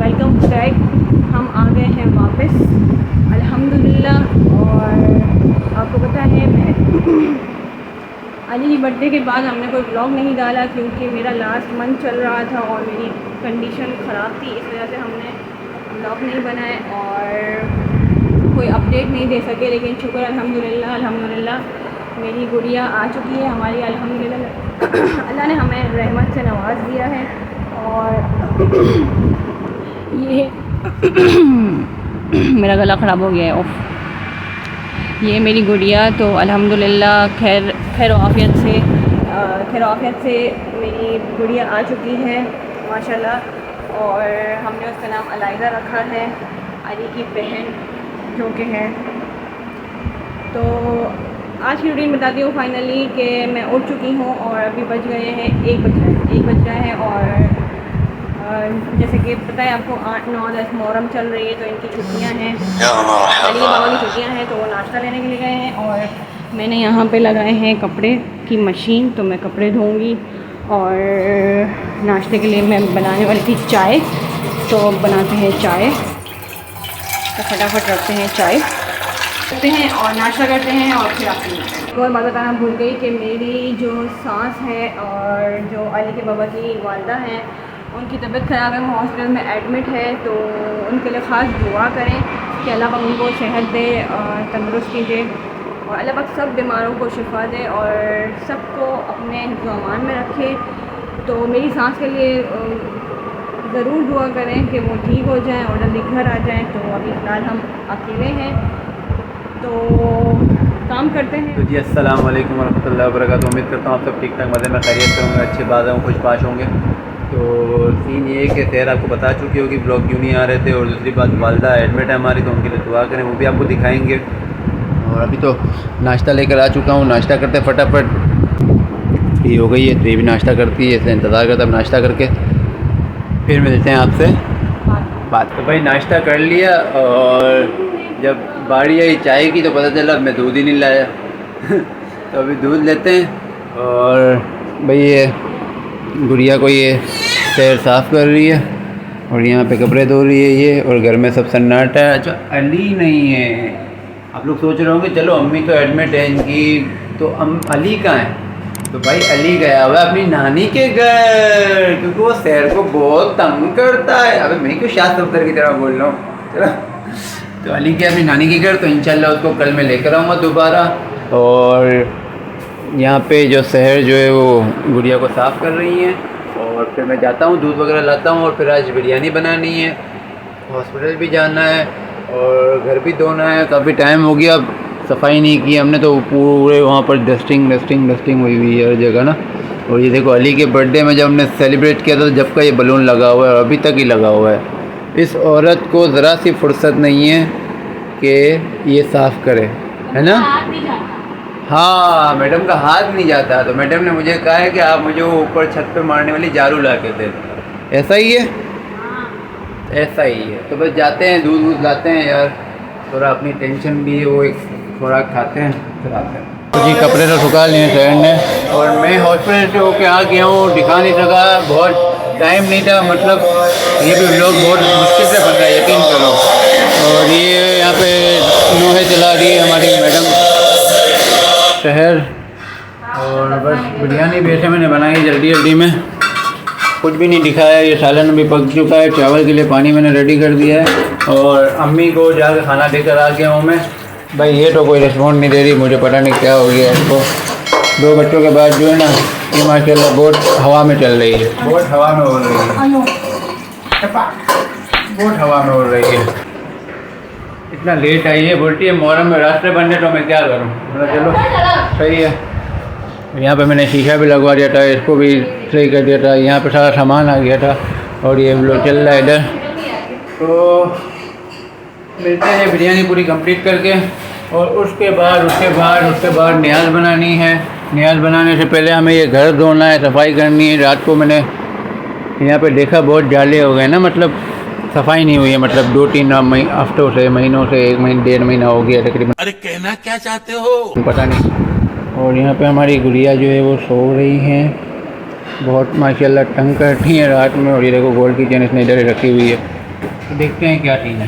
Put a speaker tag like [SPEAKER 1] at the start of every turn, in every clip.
[SPEAKER 1] Welcome back. हम आ गए हैं वापस अल्हम्दुलिल्लाह। और आपको पता है मैं अली की बर्थडे के बाद हमने कोई ब्लॉग नहीं डाला क्योंकि मेरा लास्ट मंथ चल रहा था और मेरी कंडीशन ख़राब थी, इस वजह से हमने ब्लॉग नहीं बनाए और कोई अपडेट नहीं दे सके। लेकिन शुक्र अल्हम्दुलिल्लाह मेरी गुड़िया आ चुकी है हमारी अल्हम्दुलिल्लाह। अल्लाह ने हमें रहमत से नवाज दिया है। और ये मेरा गला ख़राब हो गया है। ओफ, ये मेरी गुड़िया तो अल्हम्दुलिल्लाह खैर आफियत से मेरी गुड़िया आ चुकी है माशाल्लाह। और हमने उसका नाम अलाइज़ा रखा है, अली की बहन जो कि है। तो आज की रूटीन बताती हूँ फाइनली कि मैं उठ चुकी हूँ और अभी बज गए हैं 1 बज रहा है। और जैसे कि पता है आपको 8, 9, 10 मुहर्रम चल रही है तो इनकी छुट्टियाँ हैं, अली बाबा की छुट्टियाँ हैं, तो वो नाश्ता लेने के लिए गए हैं। और मैंने यहाँ पे लगाए हैं कपड़े की मशीन, तो मैं कपड़े धोऊंगी। और नाश्ते के लिए मैं बनाने वाली थी चाय, तो बनाते हैं चाय। तो फटाफट रखते हैं चाय करते हैं और नाश्ता करते हैं और फिर आपको मिलते हैं। और बात बताना भूल गई कि मेरी जो सास है और जो अली के बाबा की वालदा हैं उनकी तबीयत ख़राब है, वो हॉस्पिटल में एडमिट है। तो उनके लिए ख़ास दुआ करें कि अल्लाह पाक उनको सेहत दे और तंदुरुस्ती दे और अल्लाह पाक सब बीमारों को शिफा दे और सबको अपने हिफ्ज़-ओ-अमान में रखे। तो मेरी सास के लिए ज़रूर दुआ करें कि वो ठीक हो जाएं और जल्दी घर आ जाएं। तो अभी फ़िलहाल हम अकेले हैं तो काम करते हैं।
[SPEAKER 2] तो जी अस्सलाम वालेकुम वरहमतुल्लाहि वबरकातुहू। उम्मीद करता हूँ आप सब ठीक ठाक मज़े में खैरियत से होंगे, अच्छे बात हों, खुश पाश होंगे। तो सीन ये है कि खैर आपको बता चुकी होगी ब्लॉग क्यों नहीं आ रहे थे। और दूसरी बात वालदा एडमिट है हमारी, तो उनके लिए दुआ करें, वो भी आपको दिखाएंगे। और अभी तो नाश्ता लेकर आ चुका हूँ, नाश्ता करते फटाफट ये हो गई है तो ये भी नाश्ता करती है, इसलिए इंतज़ार करता है नाश्ता करके फिर मिलते हैं आपसे बात। तो भाई नाश्ता कर लिया और जब बारी आई चाय की तो पता चला मैं दूध ही नहीं लाया। तो अभी दूध लेते हैं। और भाई ये गुड़िया को ये पैर साफ़ कर रही है और यहाँ पे कपड़े धो रही है ये, और घर में सब सन्नाटा है। अच्छा अली नहीं है, आप लोग सोच रहे होंगे चलो अम्मी तो एडमिट है इनकी, तो अली कहाँ है? तो भाई अली गया हुआ अपनी नानी के घर, क्योंकि वो शहर को बहुत तंग करता है। अबे मैं क्यों शास्त्र अफ्तर की तरह बोल रहा हूँ। चलो तो अली के अपनी नानी के घर, तो इंशाल्लाह उसको कल मैं लेकर आऊँगा दोबारा। और यहाँ पे जो शहर जो है वो गुड़िया को साफ़ कर रही हैं और फिर मैं जाता हूँ दूध वगैरह लाता हूँ। और फिर आज बिरयानी बनानी है, हॉस्पिटल भी जाना है और घर भी धोना है। काफ़ी टाइम हो गया, अब सफाई नहीं की हमने, तो पूरे वहाँ पर डस्टिंग हुई है हर जगह ना। और ये देखो अली के बर्थडे में जब हमने सेलिब्रेट किया था जब का ये बलून लगा हुआ है और अभी तक ही लगा हुआ है। इस औरत को ज़रा सी फुर्सत नहीं है कि ये साफ़ करे, है ना? हाँ, मैडम का हाथ नहीं जाता, तो मैडम ने मुझे कहा है कि आप मुझे वो ऊपर छत पे मारने वाली झाड़ू ला के दे। ऐसा ही है? ऐसा ही है। तो बस जाते हैं दूध लाते हैं यार, थोड़ा अपनी टेंशन भी है, वो एक थोड़ा खाते हैं फिर आते हैं। तो जी कपड़े तो सुखा लिए शहर ने और मैं हॉस्पिटल से होके आ गया हूँ, दिखा नहीं सका, बहुत टाइम नहीं था। मतलब ये भी लोग बहुत मुश्किल से बन रहा है, यकीन करो। और ये यहाँ पे नोहे चला रही है हमारी मैडम शहर। और बस बिरयानी भी ऐसे मैंने बनाई जल्दी में, कुछ भी नहीं दिखाया। ये सालन भी पक चुका है, चावल के लिए पानी मैंने रेडी कर दिया है और अम्मी को जाकर खाना देकर आ गया हूँ मैं। भाई ये तो कोई रिस्पॉन्ड नहीं दे रही, मुझे पता नहीं क्या हो गया इसको। 2 बच्चों के बाद जो है ना ये माशाल्लाह बहुत हवा में चल रही है, बहुत हवा में उड़ रही है। इतना लेट आई है, बोलती है मुहर्रम में रास्ते बंद है तो मैं क्या करूँ। मतलब चलो सही है। यहाँ पे मैंने शीशा भी लगवा दिया था, इसको भी सही कर दिया था, यहाँ पे सारा सामान आ गया था और ये लोग चल रहा है इधर। तो मिलते हैं बिरयानी पूरी कंप्लीट करके और उसके बाद न्याज बनानी है। न्याज बनाने से पहले हमें ये घर धोना है, सफाई करनी है। रात को मैंने यहाँ पे देखा बहुत जाले हो गए ना, मतलब सफाई नहीं हुई है, मतलब 2-3 हफ्तों से, महीनों से, 1 महीना 1.5 महीना हो गया तकरीबन।
[SPEAKER 3] अरे कहना क्या चाहते हो?
[SPEAKER 2] पता नहीं। और यहाँ पे हमारी गुड़िया जो है वो सो रही हैं, बहुत माशाल्लाह तंग करती हैं रात में। और ये देखो गोल्ड की चेन इसने इधर रखी हुई है, देखते हैं क्या सीन है।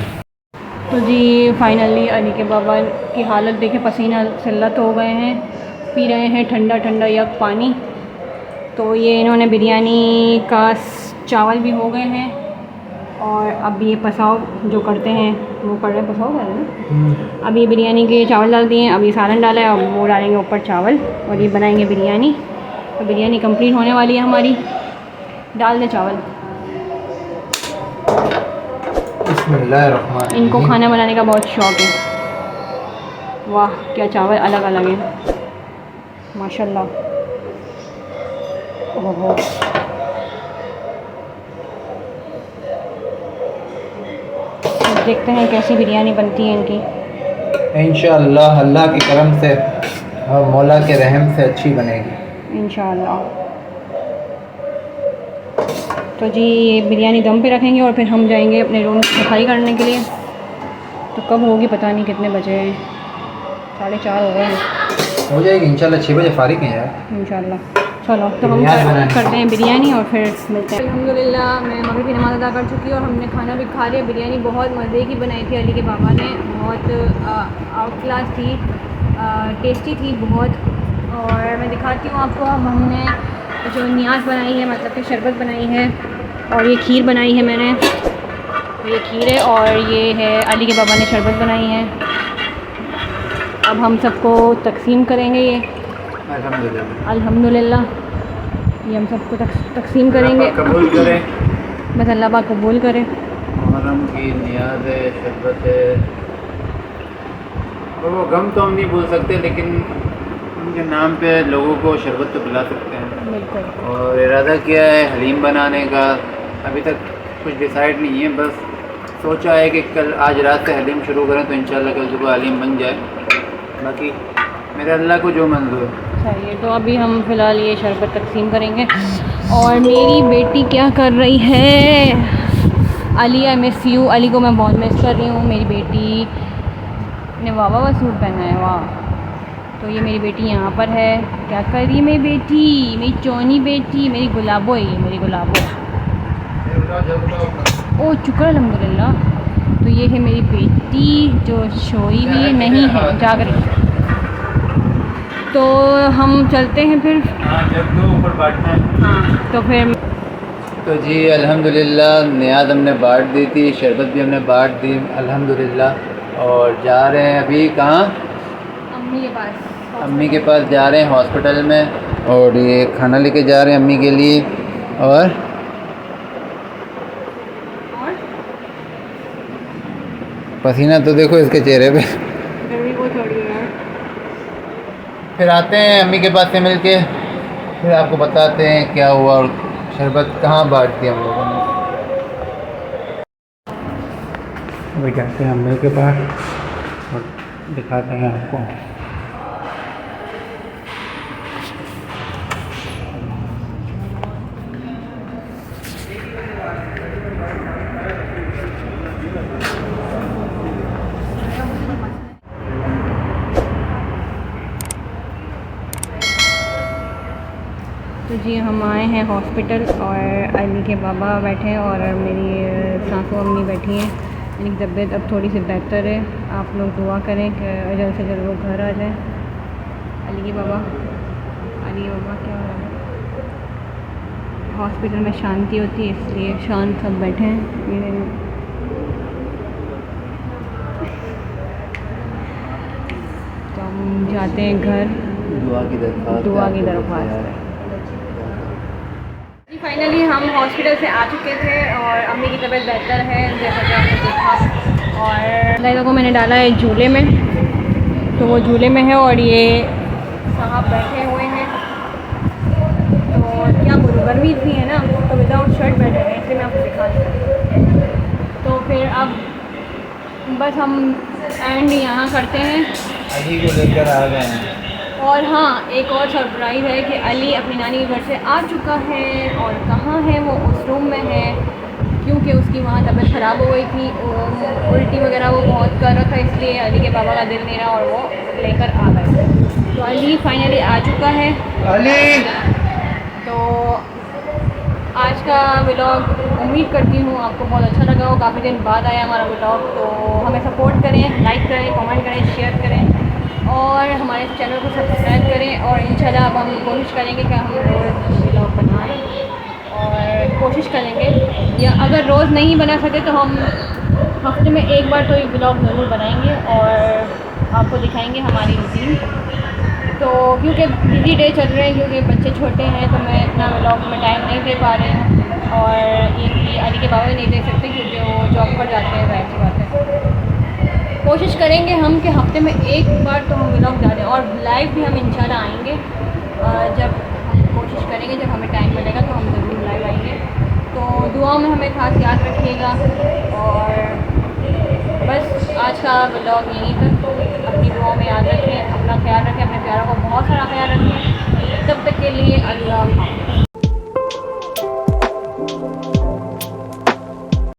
[SPEAKER 1] तो जी फाइनली अली के बाबा की हालत देखे, पसीना सिल्लत हो गए हैं, पी रहे हैं ठंडा ठंडा यक पानी। तो ये इन्होंने बिरयानी का चावल भी हो गए हैं, और अब ये पसाव जो करते हैं वो कर रहे हैं, पसाव कर रहे हैं ना। अब ये बिरयानी के चावल डाल दिए हैं, अब ये सालन डाला है, अब वो डालेंगे ऊपर चावल और ये बनाएंगे बिरयानी। तो बिरयानी कंप्लीट होने वाली है हमारी। डाल दें चावल।
[SPEAKER 2] बिस्मिल्लाहिर्रहमानिर्रहीम।
[SPEAKER 1] इनको खाना बनाने का बहुत शौक़ है। वाह क्या चावल अलग अलग हैं माशाल्लाह। ओहो देखते हैं कैसी बिरयानी बनती है इनकी।
[SPEAKER 2] इंशाअल्लाह अल्लाह के करम से और मौला के रहम से अच्छी बनेगी
[SPEAKER 1] इंशाअल्लाह। तो जी ये बिरयानी दम पे रखेंगे और फिर हम जाएंगे अपने रूम की सफाई करने के लिए। तो कब होगी पता नहीं, कितने बजे हैं, 4:30 हो गए हैं।
[SPEAKER 2] हो जाएगी इंशाल्लाह, 6 बजे फारिग हैं यार
[SPEAKER 1] इंशाल्लाह। चलो तो हम करते हैं बिरयानी और फिर मिलते हैं। अल्हम्दुलिल्लाह मैं मगरिब की नमाज़ अदा कर चुकी हूँ और हमने खाना भी खा लिया। बिरयानी बहुत मज़े की बनाई थी अली के बाबा ने, बहुत आउट क्लास थी, टेस्टी थी बहुत। और मैं दिखाती हूँ आपको, अब हमने जो नियाज़ बनाई है, मतलब कि शरबत बनाई है, और ये खीर बनाई है मैंने, ये खीर है, और ये है अली के बाबा ने शरबत बनाई है। अब हम सबको तकसीम करेंगे ये अल्हम्दुलिल्लाह। ये हम सबको तकसीम करेंगे।
[SPEAKER 2] कबूल करें,
[SPEAKER 1] बस अल्लाह पाक कबूल करे।
[SPEAKER 2] मुहर्रम की नियाज़ है, शरबत है, और वो गम तो हम नहीं भूल सकते, लेकिन उनके नाम पे लोगों को शरबत तो पिला सकते हैं।
[SPEAKER 1] बिल्कुल।
[SPEAKER 2] और इरादा किया है हलीम बनाने का, अभी तक कुछ डिसाइड नहीं है, बस सोचा है कि कल आज रात से हलीम शुरू करें तो इंशाल्लाह कल सुबह हलीम बन जाए। बाकी मेरे अल्लाह को जो मंजूर है।
[SPEAKER 1] चलिए तो अभी हम फ़िलहाल ये शरबत तकसीम करेंगे। और मेरी बेटी क्या कर रही है, Ali I miss you. Ali को मैं बहुत मिस कर रही हूँ। मेरी बेटी ने वाह वाह सूट पहना है, वाह। तो ये मेरी बेटी यहाँ पर है, क्या कर रही है मेरी बेटी, मेरी चोनी बेटी, मेरी गुलाबो है, मेरी गुलाबो। ओ शुक्र अल्हम्दुलिल्लाह। तो ये है मेरी बेटी जो सोई भी नहीं है, जाग रही है। तो हम चलते हैं फिर।
[SPEAKER 2] हाँ जब तो ऊपर बांटना है।
[SPEAKER 1] हाँ तो फिर
[SPEAKER 2] तो जी अल्हम्दुलिल्लाह नियाज़ हमने बांट दी थी, शरबत भी हमने बांट दी अल्हम्दुलिल्लाह। और जा रहे हैं अभी कहाँ,
[SPEAKER 1] अम्मी के पास।
[SPEAKER 2] अम्मी के पास जा रहे हैं हॉस्पिटल में, और ये खाना लेके जा रहे हैं अम्मी के लिए। और पसीना तो देखो इसके चेहरे पे।
[SPEAKER 1] गर्मी बहुत हो रही है।
[SPEAKER 2] फिर आते हैं अम्मी के पास से मिलके, फिर आपको बताते हैं क्या हुआ और शरबत कहाँ बांट दी हम लोगों ने। अभी जाते हैं अम्मी के पास और दिखाते हैं आपको।
[SPEAKER 1] तो जी हम आए हैं हॉस्पिटल और अली के बाबा बैठे हैं और मेरी सासू अम्मी बैठी हैं। इनकी तबीयत अब थोड़ी सी बेहतर है। आप लोग दुआ करें कि जल्द से जल्द वो घर आ जाए। अली के बाबा क्या हो रहा है, हॉस्पिटल में शांति होती है इसलिए शांत सब बैठे हैं। ये तो हम जाते हैं घर, दुआ की दरख्वास्त। फाइनली हम हॉस्पिटल से आ चुके थे और अम्मी की तबीयत बेहतर है जैसा कि आपने देखा। और लड़का को मैंने डाला है झूले में, तो वो झूले में है और ये साहब बैठे हुए हैं। तो क्या बोलूँ, गर्मी इतनी है ना, तो विदाउट शर्ट बैठे हैं, इसलिए मैं आपको दिखा दूँ। तो फिर अब बस हम एंड यहाँ करते हैं।
[SPEAKER 2] अली को लेकर आ गए हैं।
[SPEAKER 1] और हाँ एक और सरप्राइज़ है कि अली अपनी नानी के घर से आ चुका है। और कहाँ है वो, उस रूम में है, क्योंकि उसकी वहाँ तबीयत ख़राब हो गई थी, उल्टी वगैरह वो बहुत कर रहा था, इसलिए अली के बाबा का दिल नहीं रहा और वो लेकर आ गए। तो अली फाइनली आ चुका है।
[SPEAKER 2] अली
[SPEAKER 1] तो आज का व्लॉग उम्मीद करती हूँ आपको बहुत अच्छा लगा हो। काफ़ी दिन बाद आया हमारा व्लॉग, तो हमें सपोर्ट करें, लाइक करें, कमेंट करें, शेयर करें और हमारे चैनल को सब्सक्राइब करें। और इंशाल्लाह अब हम कोशिश करेंगे कि हम रोज़ व्लॉग बनाएं और कोशिश करेंगे, या अगर रोज़ नहीं बना सके तो हम हफ्ते में एक बार तो ये व्लॉग ज़रूर बनाएंगे और आपको दिखाएंगे हमारी रूटीन। तो क्योंकि बिजी डे चल रहे हैं, क्योंकि बच्चे छोटे हैं तो मैं इतना व्लॉग में टाइम नहीं दे पा रही हूँ और ये अली के बाबा भी नहीं देख सकते क्योंकि वो जॉब पर जाते हैं, जाहिर सी बात है। कोशिश करेंगे हम कि हफ्ते में एक बार तो हम व्लॉग डालें और लाइव भी हम इंशाल्लाह आएंगे। जब हम कोशिश करेंगे, जब हमें टाइम मिलेगा तो हम ज़रूर लाइव आएंगे। तो दुआओं में हमें खास याद रखिएगा और बस आज का व्लॉग यहीं तक। अपनी दुआओं में याद रखें, अपना ख्याल रखें, अपने प्यारों को बहुत सारा ख्याल रखें। तब तक के लिए अल्लाह हाफ़िज़।